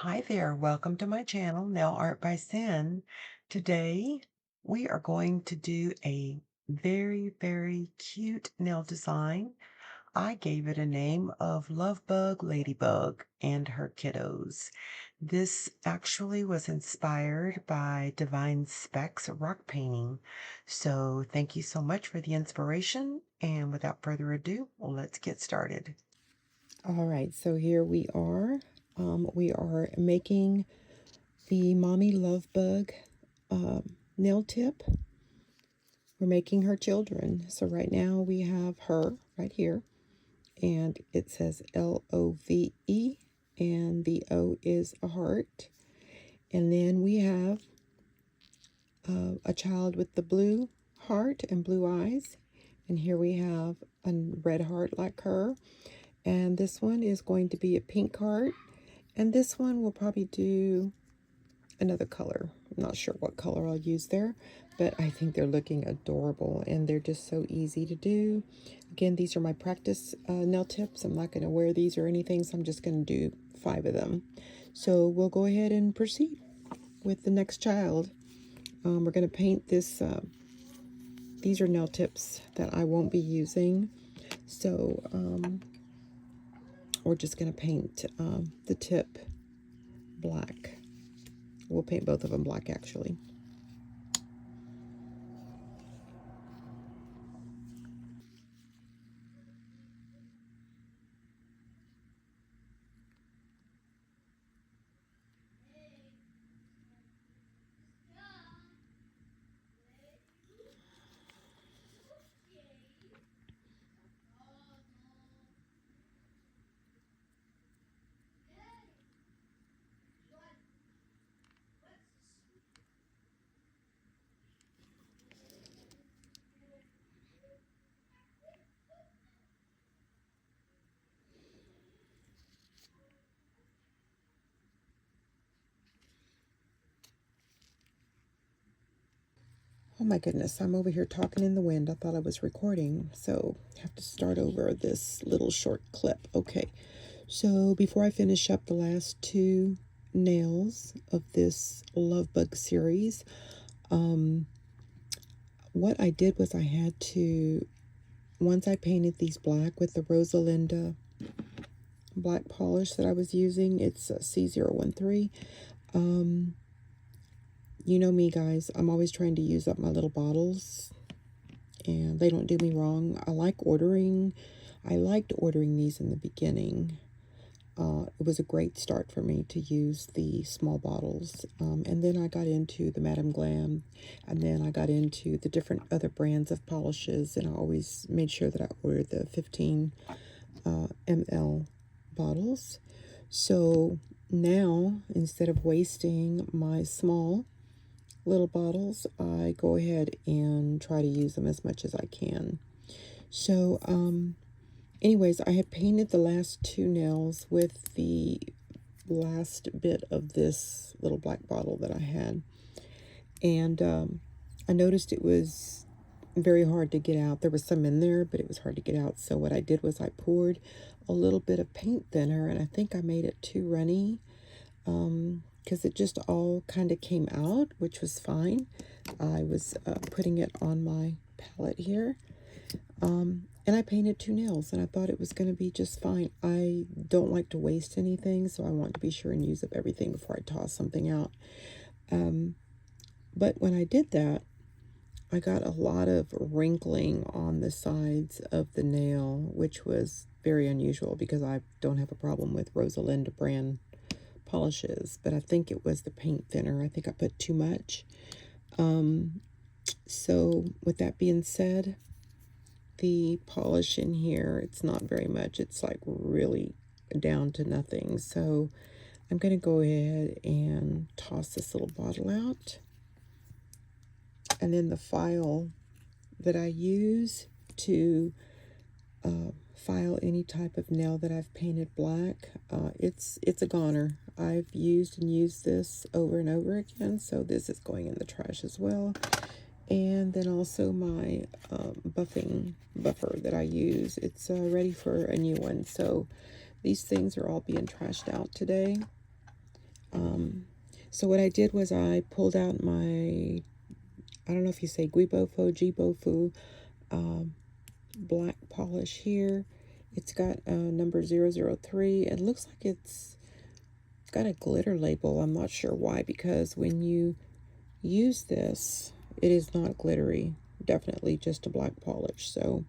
Hi there, welcome to my channel, Nail Art by Sin. Today, we are going to do a very cute nail design. I gave it a name of Lovebug Ladybug and her kiddos. This actually was inspired by Divine Specs rock painting. So thank you so much for the inspiration. And without further ado, let's get started. All right, so here we are. We are making the Mommy Love Bug nail tip. We're making her children. So right now we have her right here, and it says Love, and the O is a heart. And then we have a child with the blue heart and blue eyes. And here we have a red heart like her. And this one is going to be a pink heart. And this one will probably do another color. I'm not sure what color I'll use there, but I think they're looking adorable and they're just so easy to do. Again, these are my practice nail tips. I'm not going to wear these or anything, so I'm just going to do 5 of them. So we'll go ahead and proceed with the next child. We're going to paint this. These are nail tips that I won't be using, so we're just going to paint the tip black. We'll paint both of them black, actually. Oh my goodness, I'm over here talking in the wind. I thought I was recording, so I have to start over this little short clip. Okay, so before I finish up the last 2 nails of this Love Bug series, what I did was I had to, once I painted these black with the Rosalinda black polish that I was using, it's a C013. You know me, guys, I'm always trying to use up my little bottles, and they don't do me wrong. I liked ordering these in the beginning. It was a great start for me to use the small bottles. And then I got into the Madame Glam, and then I got into the different other brands of polishes, and I always made sure that I ordered the 15 ml bottles. So now, instead of wasting my small little bottles, I go ahead and try to use them as much as I can. So, anyways, I had painted the last 2 nails with the last bit of this little black bottle that I had. And I noticed it was very hard to get out. There was some in there, but it was hard to get out. So what I did was I poured a little bit of paint thinner, and I think I made it too runny, because it just all kind of came out, which was fine. I was putting it on my palette here. And I painted 2 nails, and I thought it was going to be just fine. I don't like to waste anything, so I want to be sure and use up everything before I toss something out. But when I did that, I got a lot of wrinkling on the sides of the nail, which was very unusual because I don't have a problem with Rosalinda brand polishes, but I think it was the paint thinner. I think I put too much. So with that being said, the polish in here, it's not very much. It's like really down to nothing. So I'm going to go ahead and toss this little bottle out. And then the file that I use to file any type of nail that I've painted black, it's a goner. I've used this over and over again, so this is going in the trash as well. And then also my buffing buffer that I use, it's ready for a new one. So these things are all being trashed out today. So what I did was I pulled out my, I don't know if you say Guibofu, Jibofu, black polish here. It's got number 003. It looks like it's got a glitter label. I'm not sure why, because when you use this, it is not glittery. Definitely just a black polish. So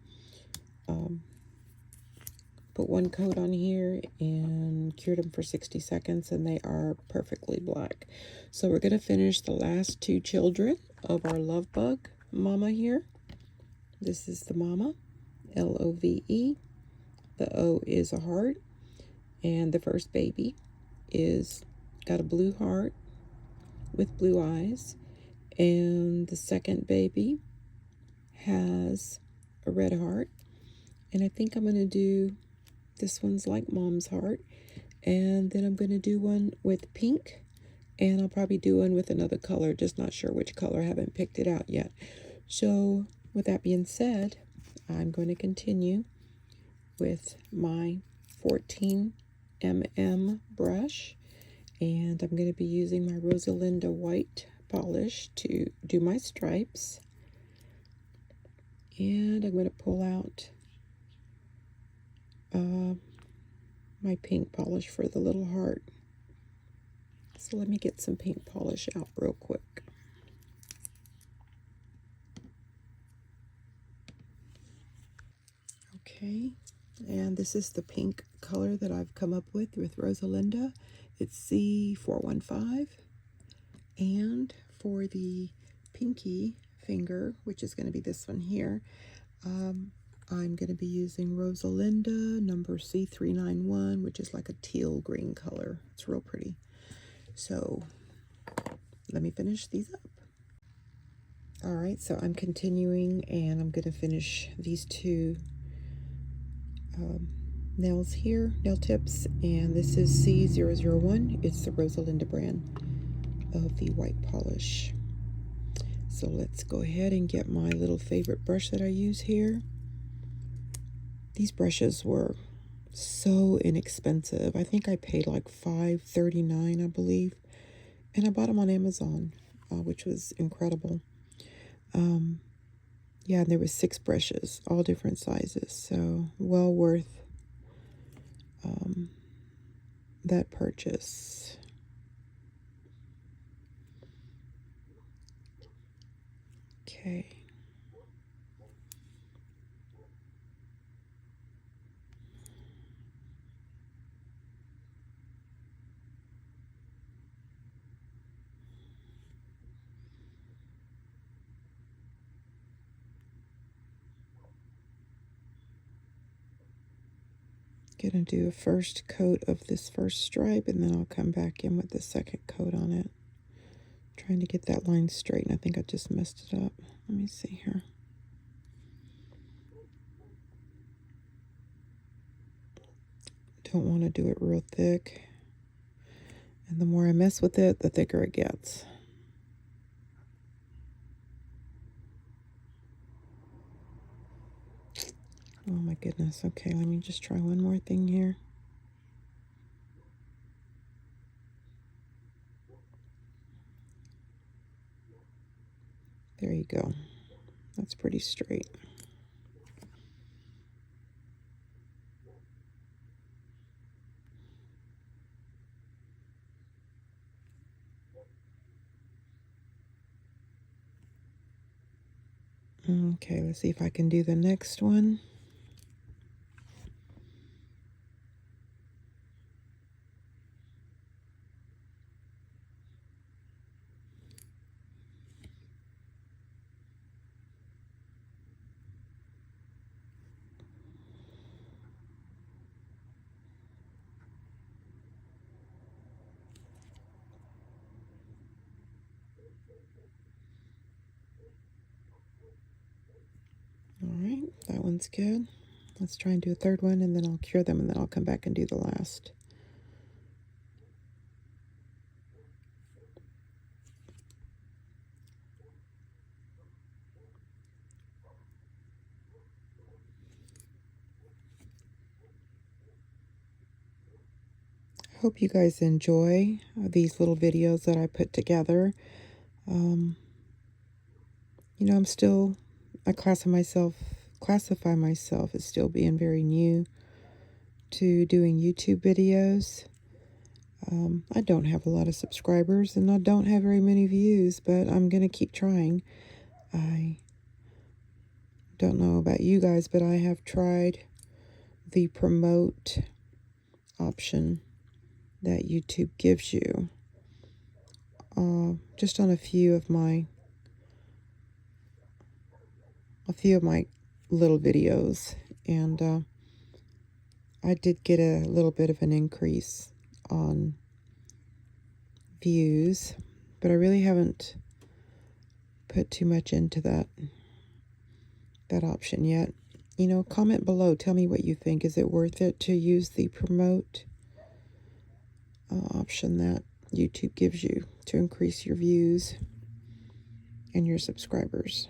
put one coat on here and cured them for 60 seconds, and they are perfectly black. So we're going to finish the last two children of our love bug mama here. This is the mama, Love. The O is a heart, and the first baby is got a blue heart with blue eyes, and the second baby has a red heart. And I think I'm going to do, this one's like mom's heart, and then I'm going to do one with pink, and I'll probably do one with another color, just not sure which color. I haven't picked it out yet. So with that being said, I'm going to continue with my 14mm brush, and I'm going to be using my Rosalinda white polish to do my stripes. And I'm going to pull out my pink polish for the little heart. So let me get some pink polish out real quick. Okay, and this is the pink color that I've come up with Rosalinda. It's C415. And for the pinky finger, which is going to be this one here, I'm going to be using Rosalinda number C391, which is like a teal green color. It's real pretty. So let me finish these up. All right, so I'm continuing, and I'm going to finish these two nails here, nail tips, and this is C001. It's the Rosalinda brand of the white polish. So let's go ahead and get my little favorite brush that I use here. These brushes were so inexpensive. I think I paid like $5.39, I believe, and I bought them on Amazon, which was incredible. Yeah, and there was 6 brushes, all different sizes, so well worth that purchase. Okay. Gonna do a first coat of this first stripe, and then I'll come back in with the second coat on it. Trying to get that line straight, and I think I just messed it up. Let me see here. Don't want to do it real thick, and the more I mess with it, the thicker it gets. Oh my goodness. Okay, let me just try one more thing here. There you go. That's pretty straight. Okay, let's see if I can do the next one. All right, that one's good. Let's try and do a third one, and then I'll cure them, and then I'll come back and do the last. hope you guys enjoy these little videos that I put together. You know, I classify myself as still being very new to doing YouTube videos. I don't have a lot of subscribers and I don't have very many views, but I'm going to keep trying. I don't know about you guys, but I have tried the promote option that YouTube gives you just on a few of my little videos, and I did get a little bit of an increase on views, but I really haven't put too much into that option yet. You know, comment below, tell me what you think. Is it worth it to use the promote option that YouTube gives you to increase your views and your subscribers?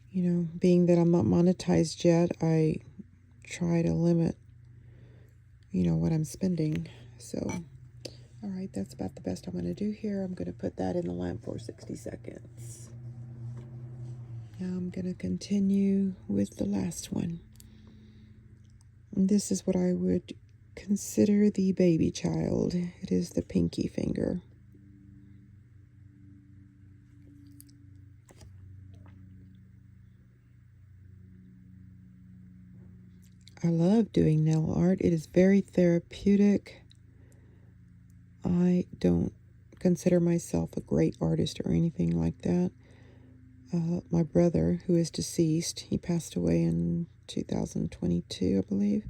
You know, being that I'm not monetized yet, I try to limit, you know, what I'm spending. So, all right, that's about the best I'm going to do here. I'm going to put that in the lamp for 60 seconds. Now I'm going to continue with the last one. And this is what I would consider the baby child. It is the pinky finger. I love doing nail art. It is very therapeutic. I don't consider myself a great artist or anything like that. My brother, who is deceased, he passed away in 2022, I believe.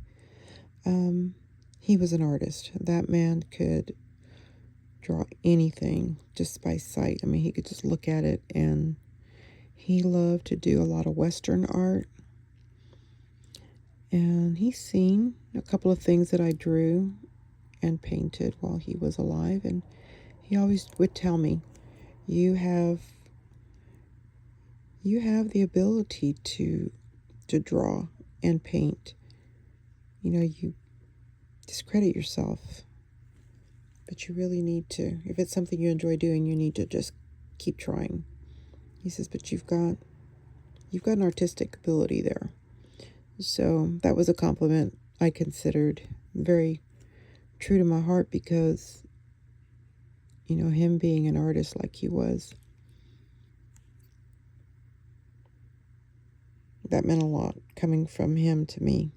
He was an artist. That man could draw anything just by sight. I mean, he could just look at it, and he loved to do a lot of Western art. And he's seen a couple of things that I drew and painted while he was alive, and he always would tell me, you have the ability to draw and paint. You know, you discredit yourself, but you really need to, if it's something you enjoy doing, you need to just keep trying. He says, but you've got an artistic ability there. So that was a compliment I considered very true to my heart, because, you know, him being an artist like he was, that meant a lot coming from him to me.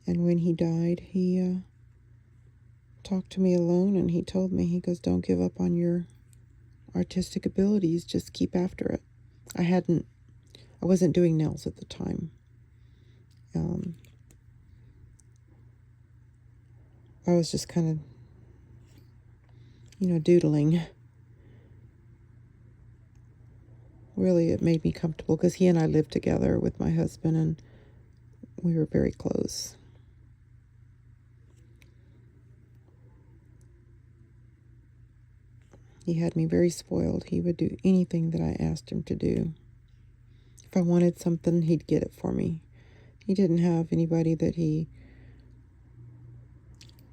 And when he died, he talked to me alone, and he told me, he goes, don't give up on your artistic abilities, just keep after it. I wasn't doing nails at the time. I was just kind of, you know, doodling. Really, it made me comfortable because he and I lived together with my husband, and we were very close. He had me very spoiled. He would do anything that I asked him to do. If I wanted something, he'd get it for me. He didn't have anybody that he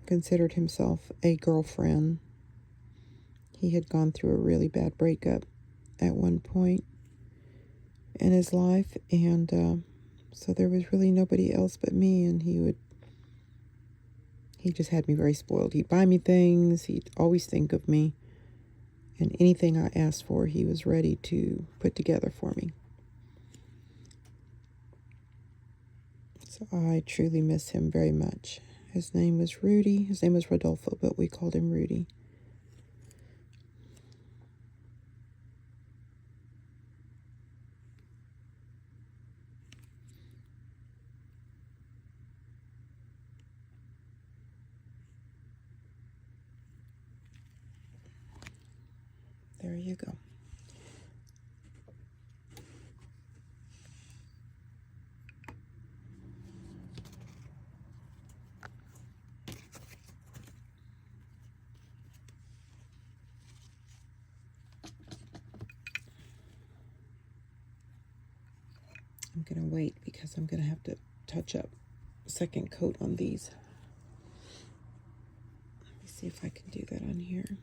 considered himself a girlfriend. He had gone through a really bad breakup at one point in his life, and so there was really nobody else but me, and he just had me very spoiled. He'd buy me things, he'd always think of me, and anything I asked for, he was ready to put together for me. So I truly miss him very much. His name was Rudy. His name was Rodolfo, but we called him Rudy. There you go. I'm going to wait because I'm going to have to touch up a second coat on these. Let me see if I can do that on here.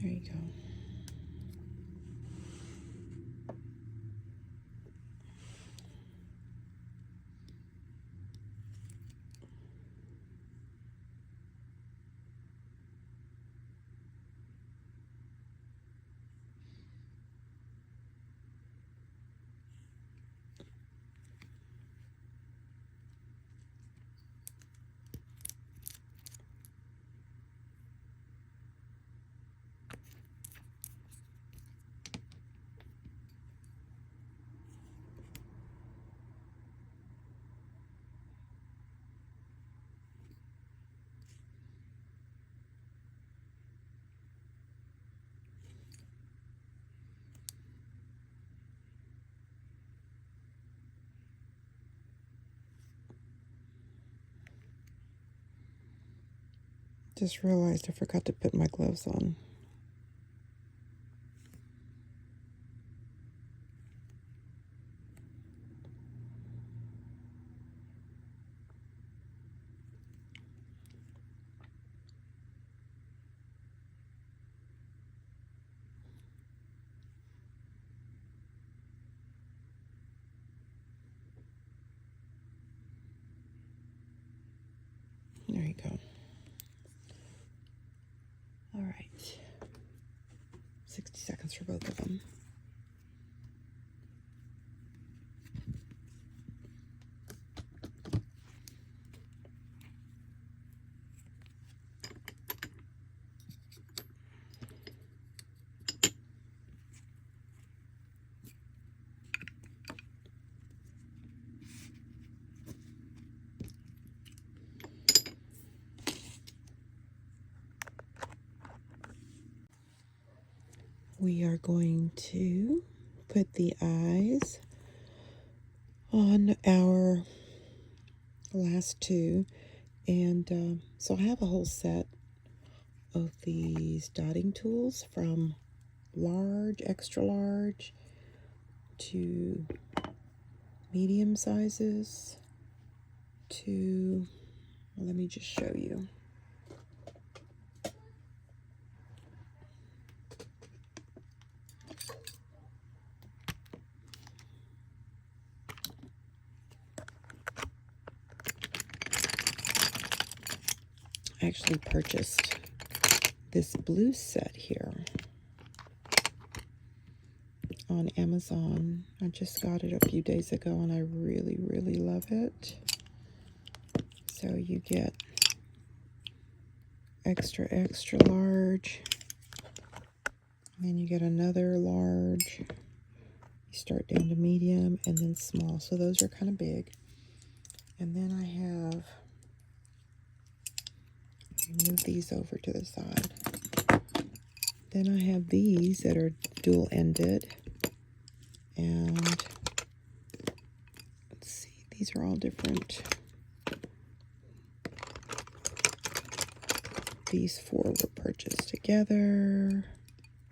There you go. Just realized I forgot to put my gloves on. There you go. All right. 60 seconds for both of them. We are going to put the eyes on our last two. And so I have a whole set of these dotting tools from large, extra large to medium sizes to, let me just show you. actually purchased this blue set here on Amazon. I just got it a few days ago and I really, really love it. So you get extra, extra large. And then you get another large. You start down to medium and then small. So those are kind of big. And then I have, move these over to the side. Then I have these that are dual-ended. And let's see, these are all different. These 4 were purchased together.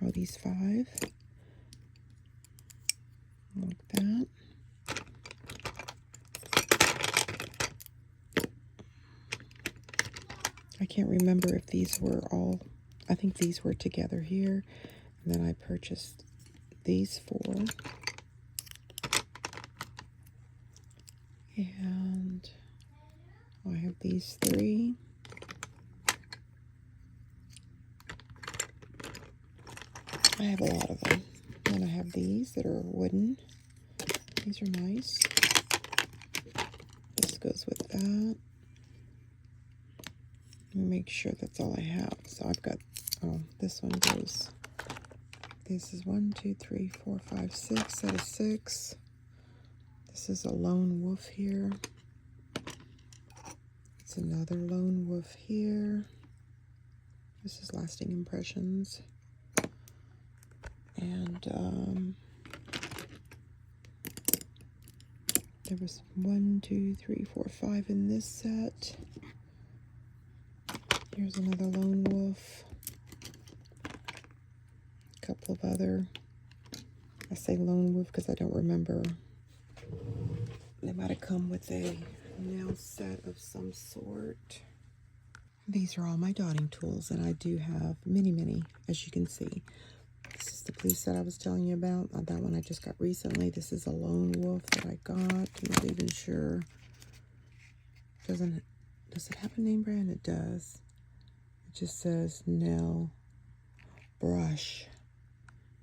Oh, these 5. Like that. I can't remember if these were all, I think these were together here. And then I purchased these 4. And I have these 3. I have a lot of them. And I have these that are wooden. These are nice. This goes with that. Let me make sure that's all I have. So I've got, oh, this one goes, this is 1, 2, 3, 4, 5, 6, set of 6. This is a lone wolf here. It's another lone wolf here. This is Lasting Impressions. And there was 1, 2, 3, 4, 5 in this set. Here's another lone wolf. A couple of other. I say lone wolf because I don't remember. They might have come with a nail set of some sort. These are all my dotting tools, and I do have many, many, as you can see. This is the blue set I was telling you about. That one I just got recently. This is a lone wolf that I got. I'm not even sure. Does it have a name brand? It does. It just says nail brush,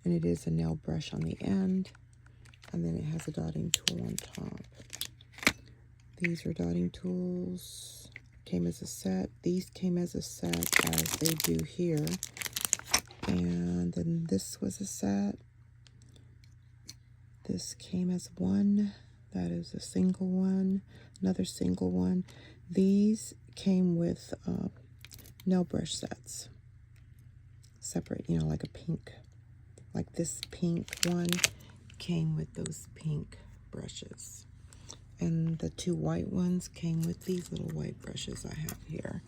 and it is a nail brush on the end, and then it has a dotting tool on top. These are dotting tools. Came as a set. These came as a set as they do here. And then this was a set. This came as one. That is a single one. Another single one. These came with nail brush sets. Separate, you know, like a pink. Like this pink one came with those pink brushes. And the 2 white ones came with these little white brushes I have here.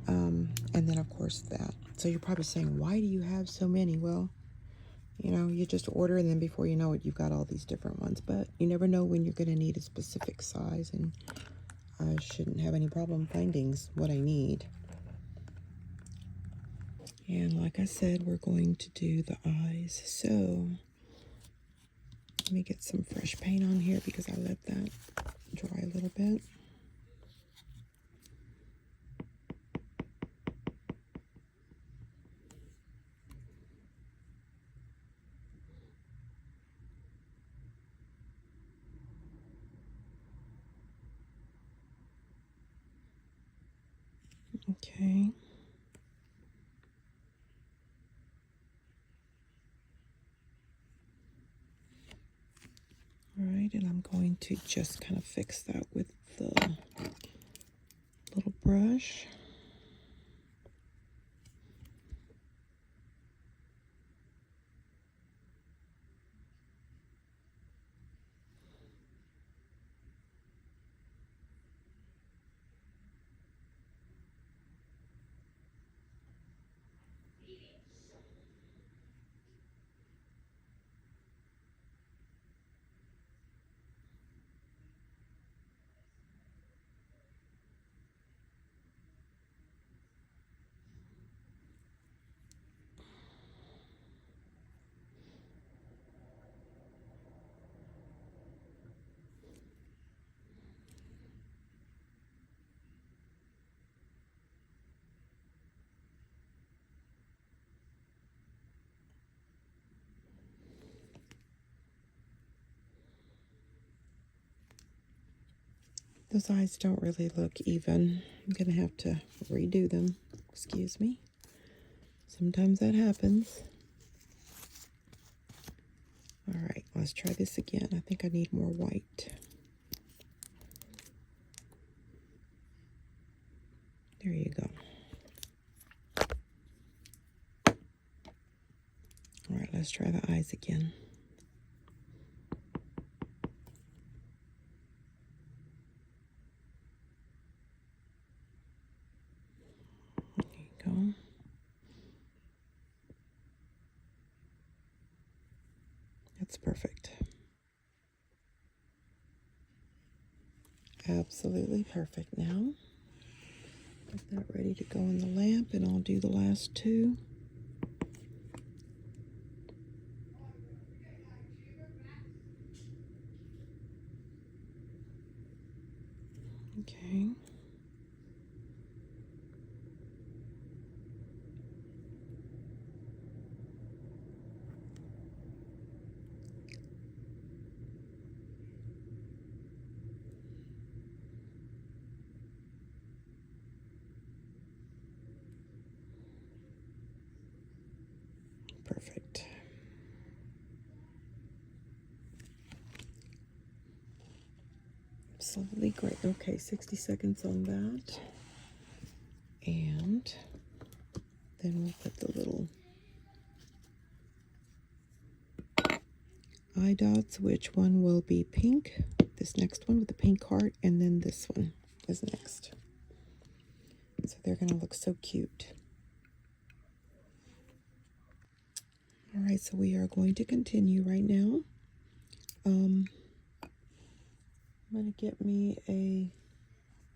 And then, of course, that. So you're probably saying, why do you have so many? Well, you know, you just order, and then before you know it, you've got all these different ones. But you never know when you're going to need a specific size, and I shouldn't have any problem finding what I need. And like I said, we're going to do the eyes. So let me get some fresh paint on here because I let that dry a little bit. Okay. All right, and I'm going to just kind of fix that with the little brush. Those eyes don't really look even. I'm gonna have to redo them. Excuse me. Sometimes that happens. All right, let's try this again. I think I need more white. There you go. All right, let's try the eyes again. There you go. That's perfect. Absolutely perfect. Now, get that ready to go in the lamp, and I'll do the last two. Okay. Perfect. Absolutely great. Okay, 60 seconds on that. And then we'll put the little eye dots. Which one will be pink? This next one with the pink heart, and then this one is next. So they're going to look so cute. All right, so we are going to continue right now. I'm going to get me a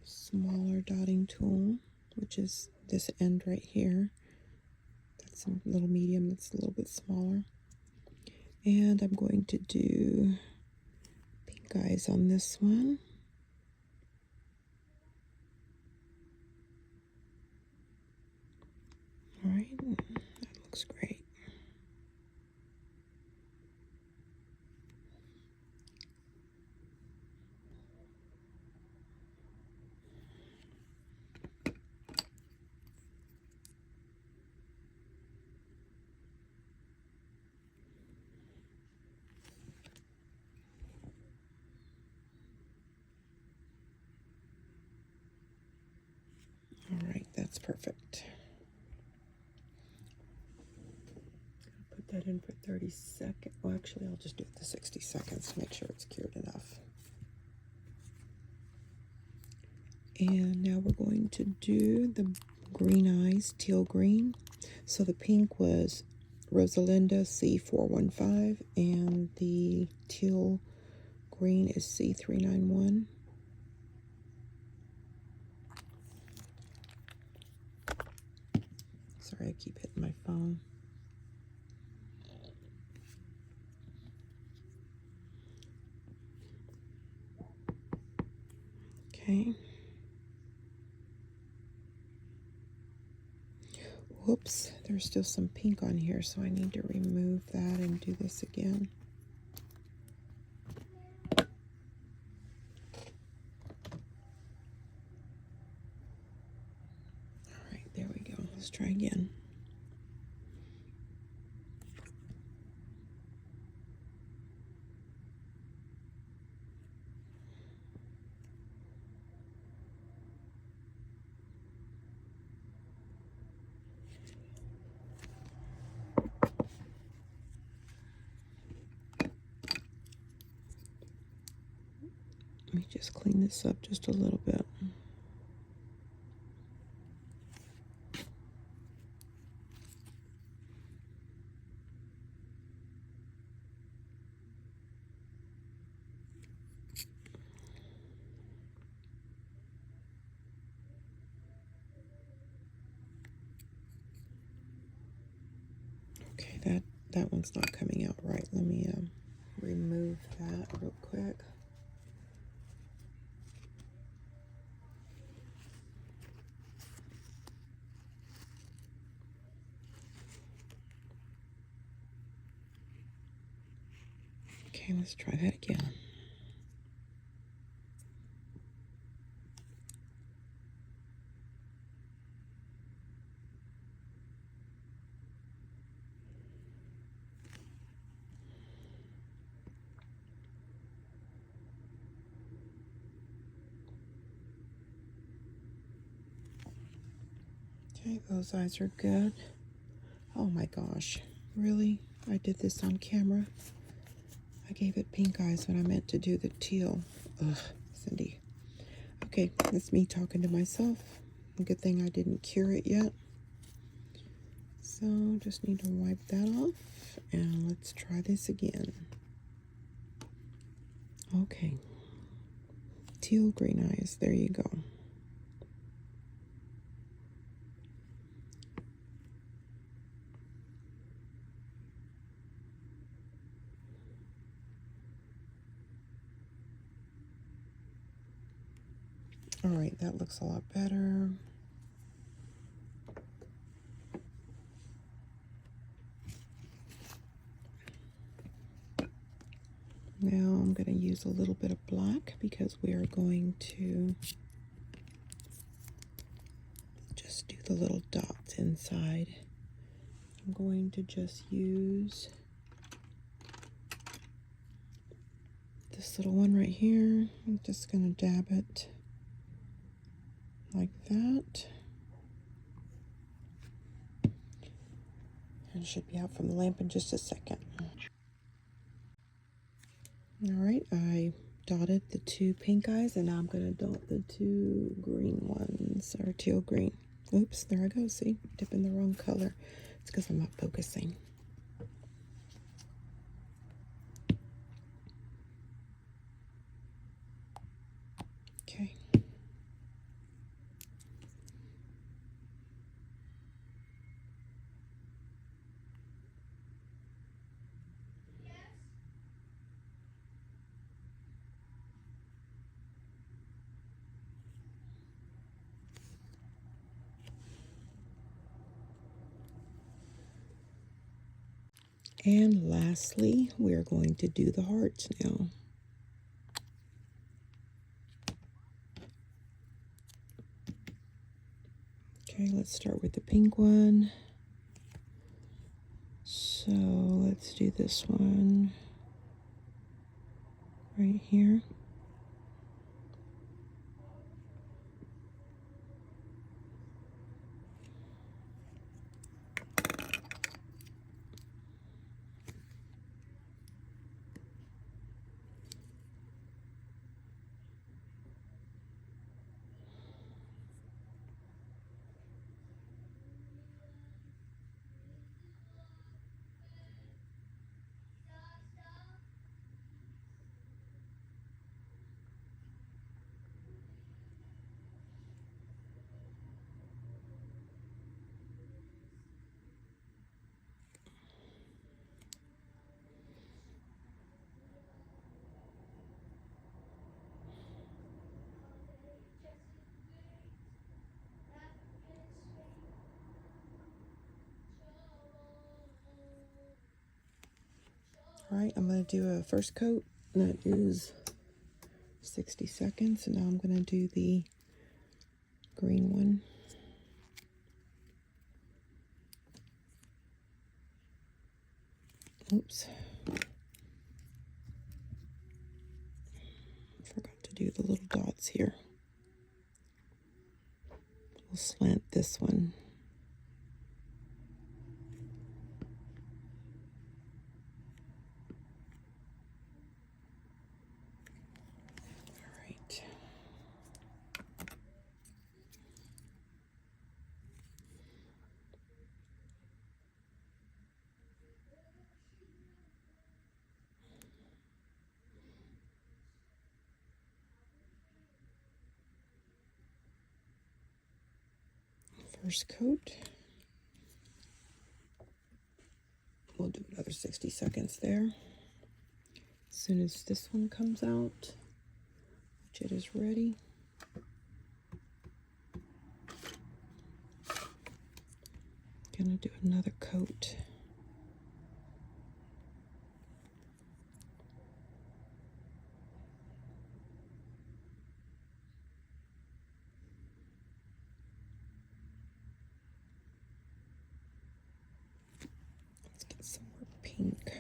smaller dotting tool, which is this end right here. That's a little medium, that's a little bit smaller. And I'm going to do pink eyes on this one. All right, that looks great. All right, that's perfect. Put that in for 30 seconds. Well, actually, I'll just do it to 60 seconds to make sure it's cured enough. And now we're going to do the green eyes, teal green. So the pink was Rosalinda C415, and the teal green is C391. Sorry, I keep hitting my phone. Okay. Whoops, there's still some pink on here, so I need to remove that and do this again. All right, there we go. Let's try again. Let me just clean this up just a little bit. Okay, that one's not coming out right. Let me remove that real quick. Okay, let's try that again. Okay, those eyes are good. Oh my gosh, really? I did this on camera. I gave it pink eyes when I meant to do the teal. Ugh, Cindy. Okay, that's me talking to myself. Good thing I didn't cure it yet. So just need to wipe that off and let's try this again. Okay, teal green eyes, there you go. All right, that looks a lot better. Now I'm going to use a little bit of black because we are going to just do the little dots inside. I'm going to just use this little one right here. I'm just going to dab it like that. And it should be out from the lamp in just a second. All right, I dotted the two pink eyes and now I'm going to dot the two green ones, or teal green. Oops, there I go, see, dipping the wrong color. It's because I'm not focusing. Okay. And lastly, we're going to do the hearts now. Okay, let's start with the pink one. So let's do this one right here. All right, I'm going to do a first coat. That is 60 seconds. And now I'm going to do the green one. Oops. Forgot to do the little dots here. We'll slant this one. All right. First coat. We'll do another 60 seconds there. As soon as this one comes out, which it is ready. Gonna do another coat. Let's get some more pink.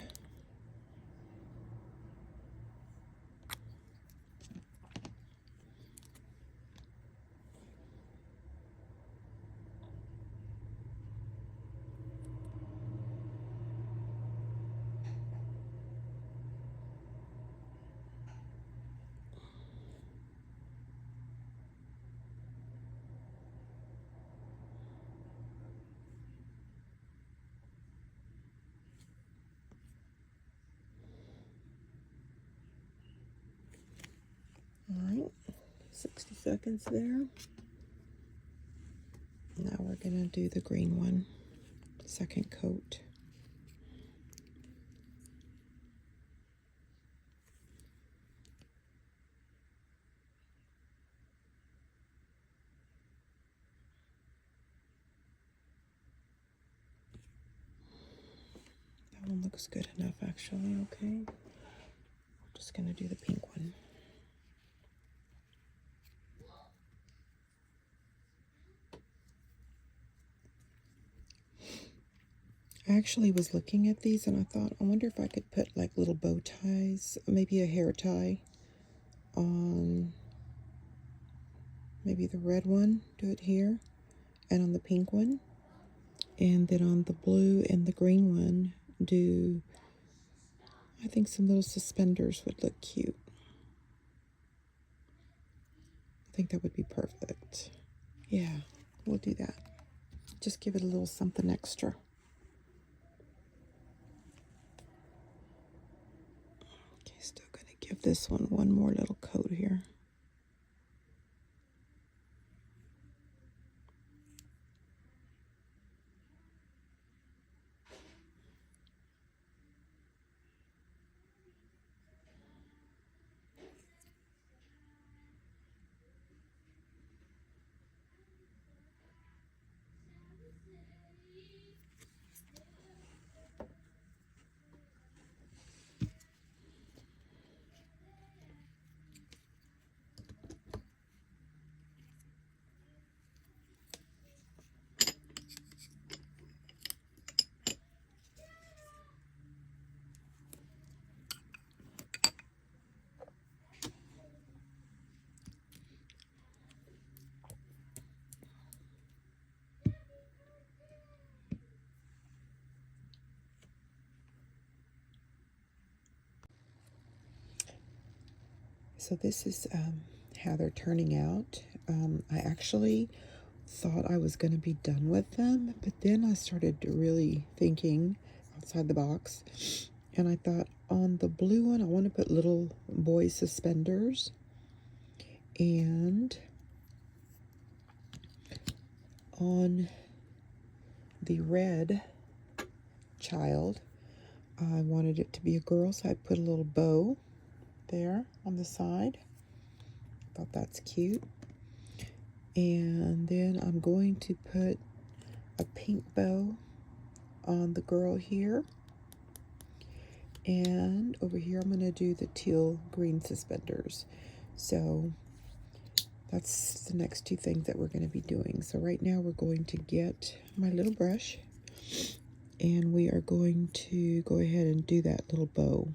Alright, 60 seconds there. Now we're going to do the green one, second coat. That one looks good enough, actually. Okay. I'm just going to do the pink one. I actually was looking at these and I thought, I wonder if I could put like little bow ties, maybe a hair tie on maybe the red one, do it here, and on the pink one, and then on the blue and the green one, do, I think some little suspenders would look cute. I think that would be perfect. Yeah, we'll do that. Just give it a little something extra. Okay, still gonna give this one more little coat here. So this is how they're turning out. I actually thought I was going to be done with them, but then I started really thinking outside the box, and I thought on the blue one I want to put little boy suspenders, and on the red child I wanted it to be a girl, so I put a little bow there on the side. Thought that's cute. And then I'm going to put a pink bow on the girl here, and over here I'm going to do the teal green suspenders. So that's the next two things that we're going to be doing. So right now we're going to get my little brush, and we are going to go ahead and do that little bow.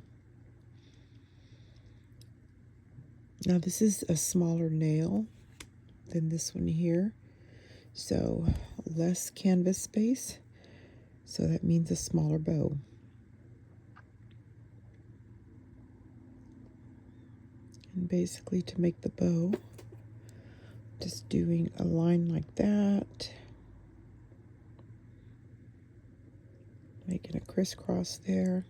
Now this is a smaller nail than this one here, so less canvas space, so that means a smaller bow. And basically to make the bow, just doing a line like that, making a crisscross there,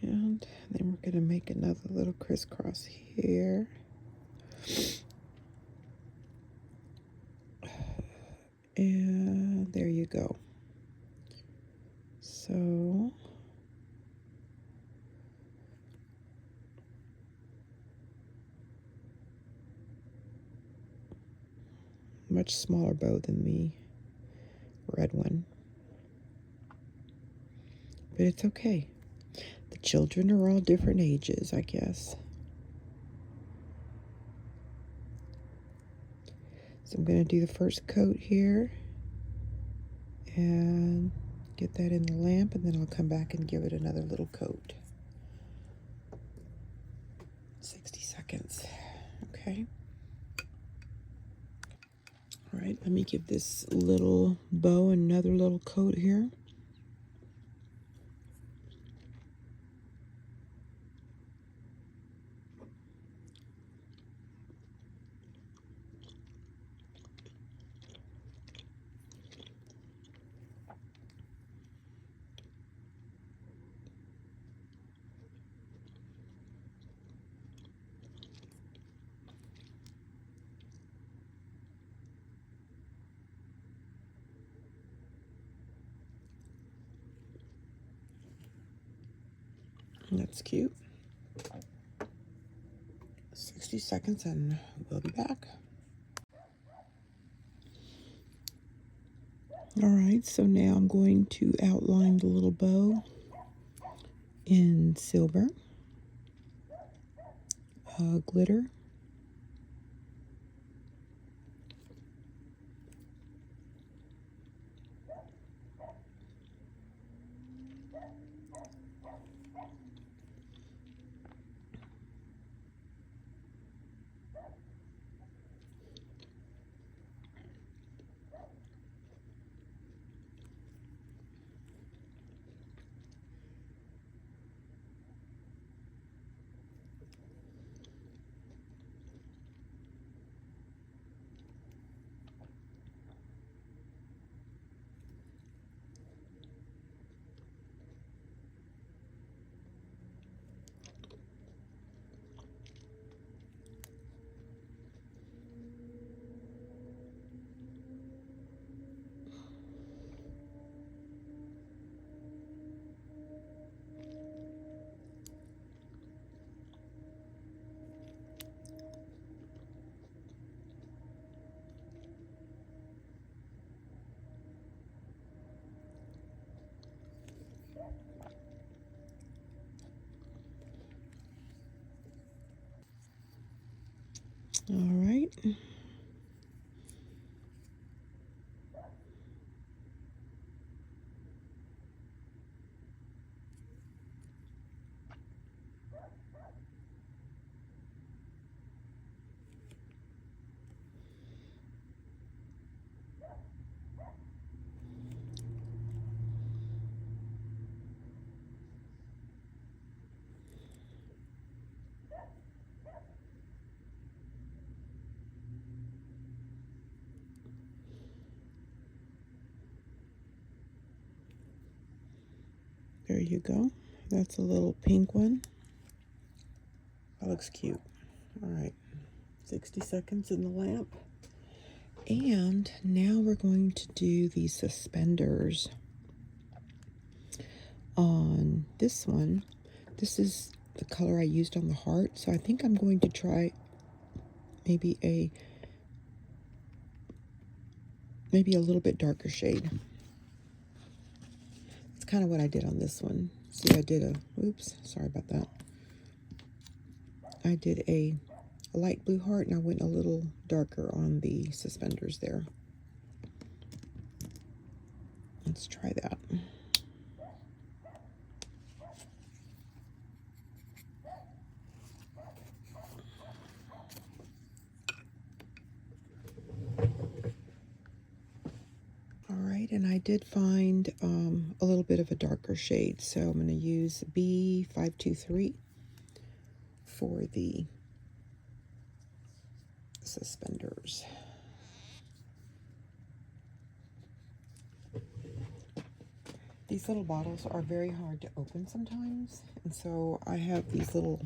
and then we're going to make another little crisscross here, and there you go. So much smaller bow than the red one, but it's okay. The children are all different ages, I guess. So I'm going to do the first coat here and get that in the lamp, and then I'll come back and give it another little coat. 60 seconds. Okay. All right, let me give this little bow another little coat here. That's cute. 60 seconds and we'll be back. Alright, so now I'm going to outline the little bow in silver, glitter, alright. There you go. That's a little pink one. That looks cute. Alright, 60 seconds in the lamp. And now we're going to do the suspenders on this one. This is the color I used on the heart, so I think I'm going to try maybe a little bit darker shade. It's kind of what I did on this one. See, I did oops, sorry about that. I did a light blue heart and I went a little darker on the suspenders there. Let's try that. Alright, and I did find a little bit of a darker shade, so I'm going to use B523 for the suspenders. These little bottles are very hard to open sometimes, and so I have these little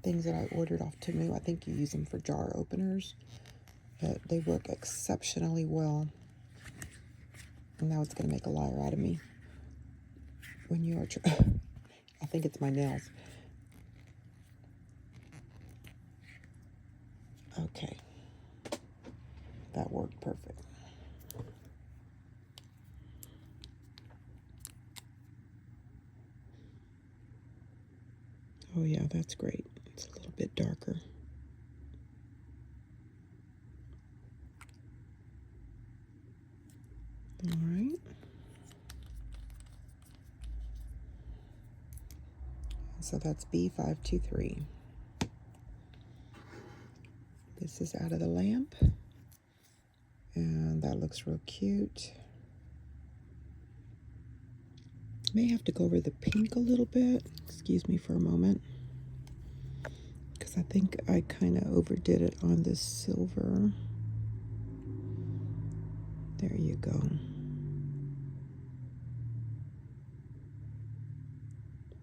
things that I ordered off Temu. I think you use them for jar openers, but they work exceptionally well. And now it's going to make a liar out of me. When you are I think it's my nails. Okay. That worked perfect. Oh yeah, that's great. It's a little bit darker. All right. So that's B523. This is out of the lamp. And that looks real cute. May have to go over the pink a little bit. Excuse me for a moment. Because I think I kind of overdid it on this silver. There you go.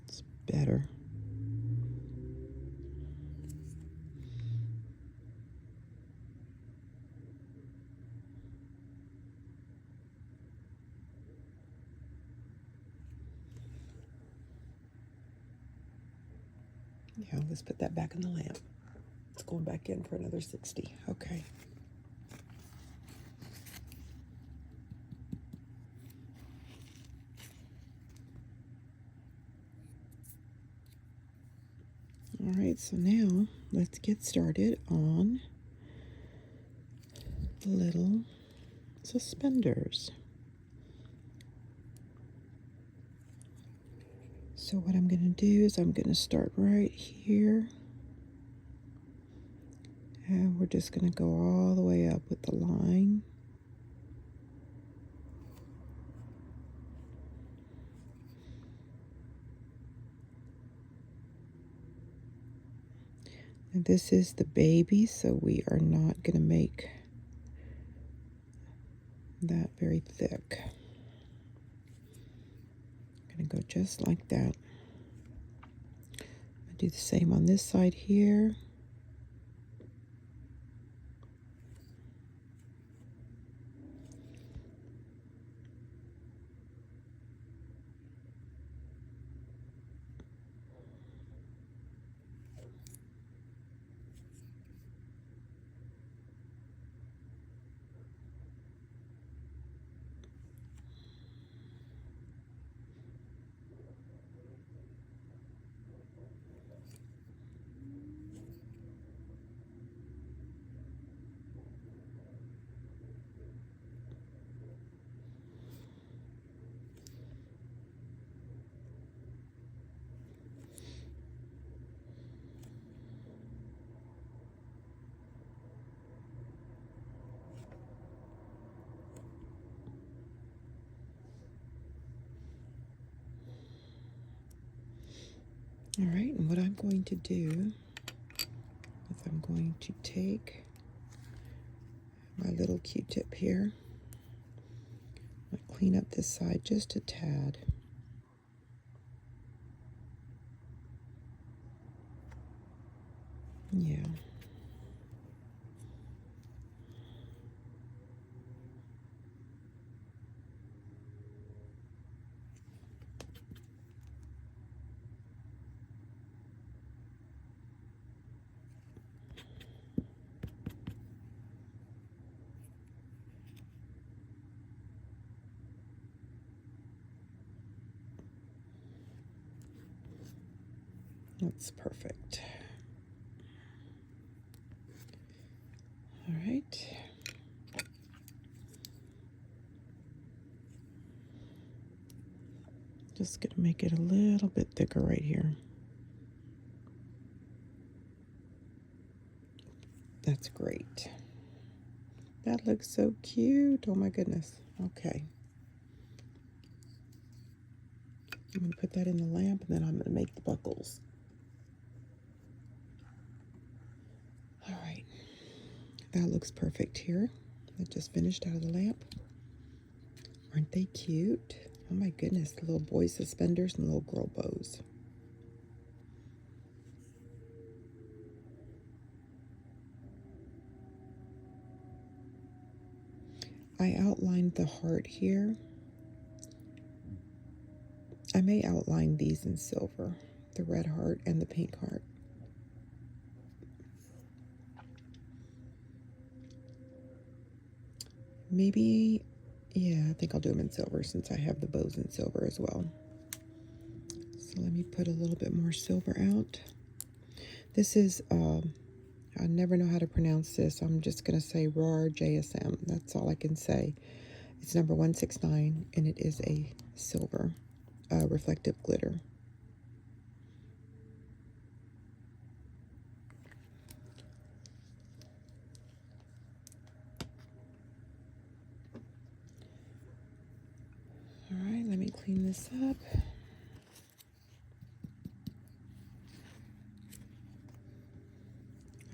It's better. Yeah, let's put that back in the lamp. It's going back in for another 60. Okay. All right, so now let's get started on the little suspenders. So what I'm going to do is I'm going to start right here, and we're just going to go all the way up with the line. And this is the baby, so we are not going to make that very thick. I'm going to go just like that. I'll do the same on this side here. All right, and what I'm going to do is I'm going to take my little Q-tip here. I'll clean up this side just a tad. Yeah. That's perfect. All right. Just gonna make it a little bit thicker right here. That's great. That looks so cute. Oh my goodness. Okay. I'm gonna put that in the lamp, and then I'm gonna make the buckles. All right. That looks perfect here. It just finished out of the lamp. Aren't they cute? Oh my goodness, the little boy suspenders and little girl bows. I outlined the heart here. I may outline these in silver, the red heart and the pink heart. Maybe, yeah, I think I'll do them in silver since I have the bows in silver as well. So let me put a little bit more silver out. This is, I never know how to pronounce this. I'm just going to say RAR JSM. That's all I can say. It's number 169, and it is a silver reflective glitter. All right, let me clean this up.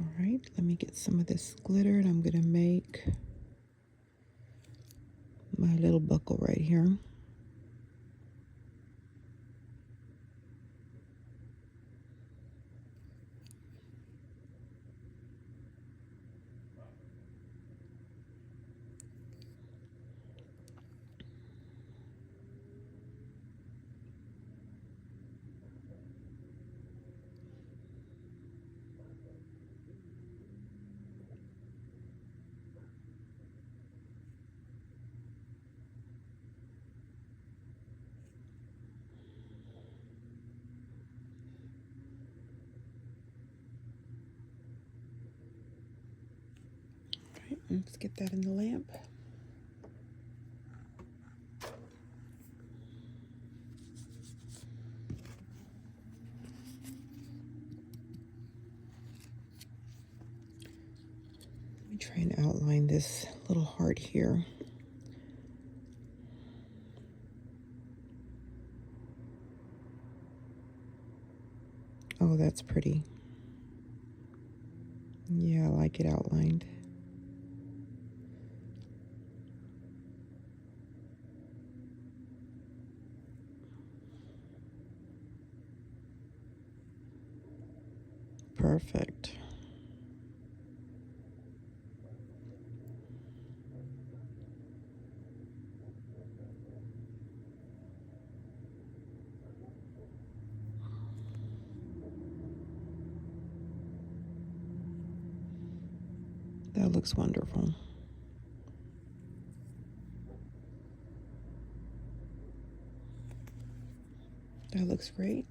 All right, let me get some of this glitter, and I'm going to make my little buckle right here. Let's get that in the lamp. Let me try and outline this little heart here. Oh, that's pretty. Yeah, I like it outlined. Perfect. That looks wonderful. That looks great.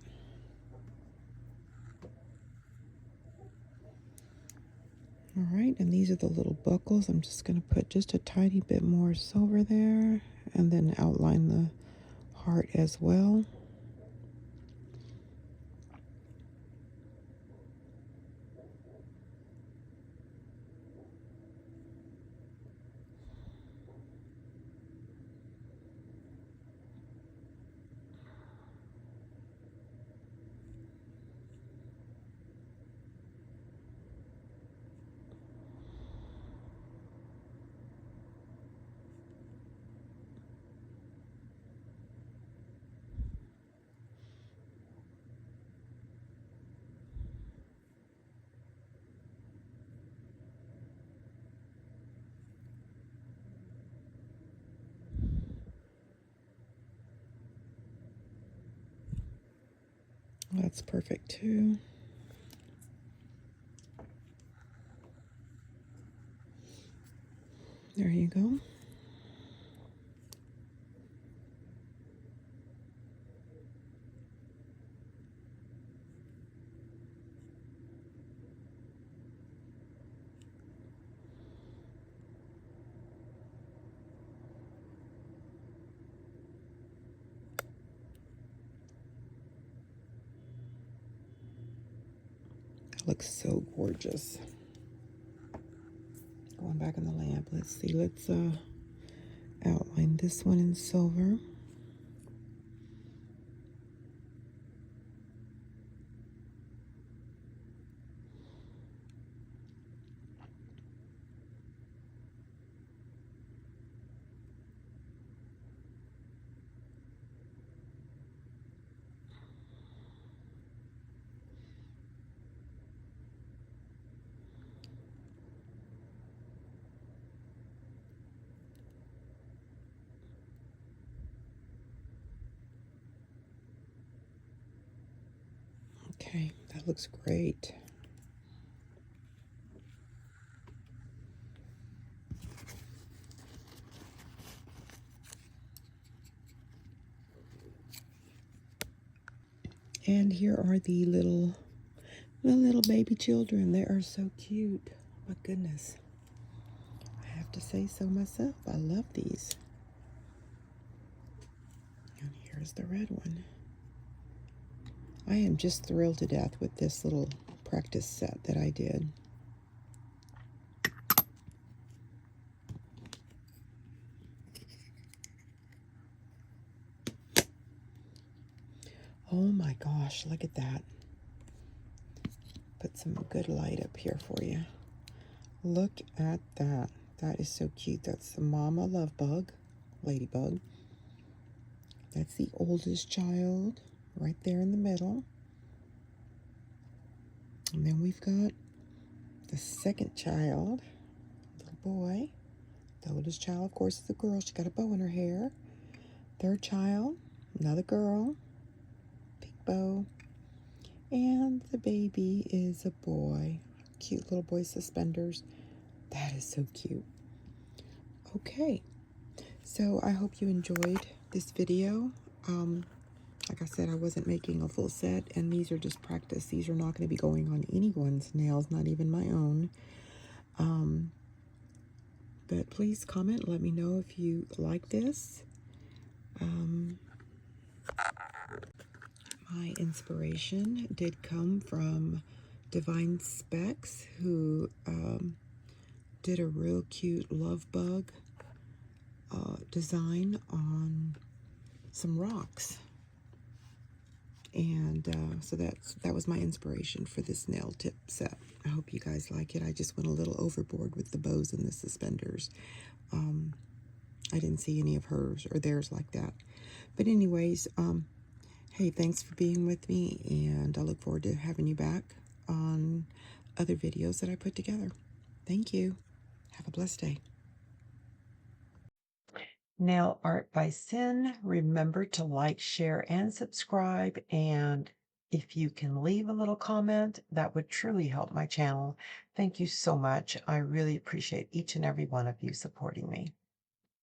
All right, and these are the little buckles. I'm just going to put just a tiny bit more silver there and then outline the heart as well. That's perfect too. There you go. That looks so gorgeous. Going back in the lamp. Let's see. Let's outline this one in silver. Okay, that looks great. And here are the little baby children. They are so cute. My goodness. I have to say so myself. I love these. And here's the red one. I am just thrilled to death with this little practice set that I did. Oh my gosh, look at that. Put some good light up here for you. Look at that. That is so cute. That's the mama love bug, ladybug. That's the oldest child right there in the middle. And then we've got the second child, little boy. The oldest child, of course, is a girl. She got a bow in her hair. Third child, another girl, big bow. And the baby is a boy. Cute little boy suspenders. That is so cute. Okay, so I hope you enjoyed this video. Like I said, I wasn't making a full set, and these are just practice. These are not going to be going on anyone's nails, not even my own. But please comment. Let me know if you like this. My inspiration did come from Divine Specs, who did a real cute love bug design on some rocks. And so that was my inspiration for this nail tip set. I hope you guys like it. I just went a little overboard with the bows and the suspenders. I didn't see any of hers or theirs like that. But anyways, hey, thanks for being with me, and I look forward to having you back on other videos that I put together. Thank you. Have a blessed day. Nail Art by Sin. Remember to like, share, and subscribe. And if you can leave a little comment, that would truly help my channel. Thank you so much. I really appreciate each and every one of you supporting me.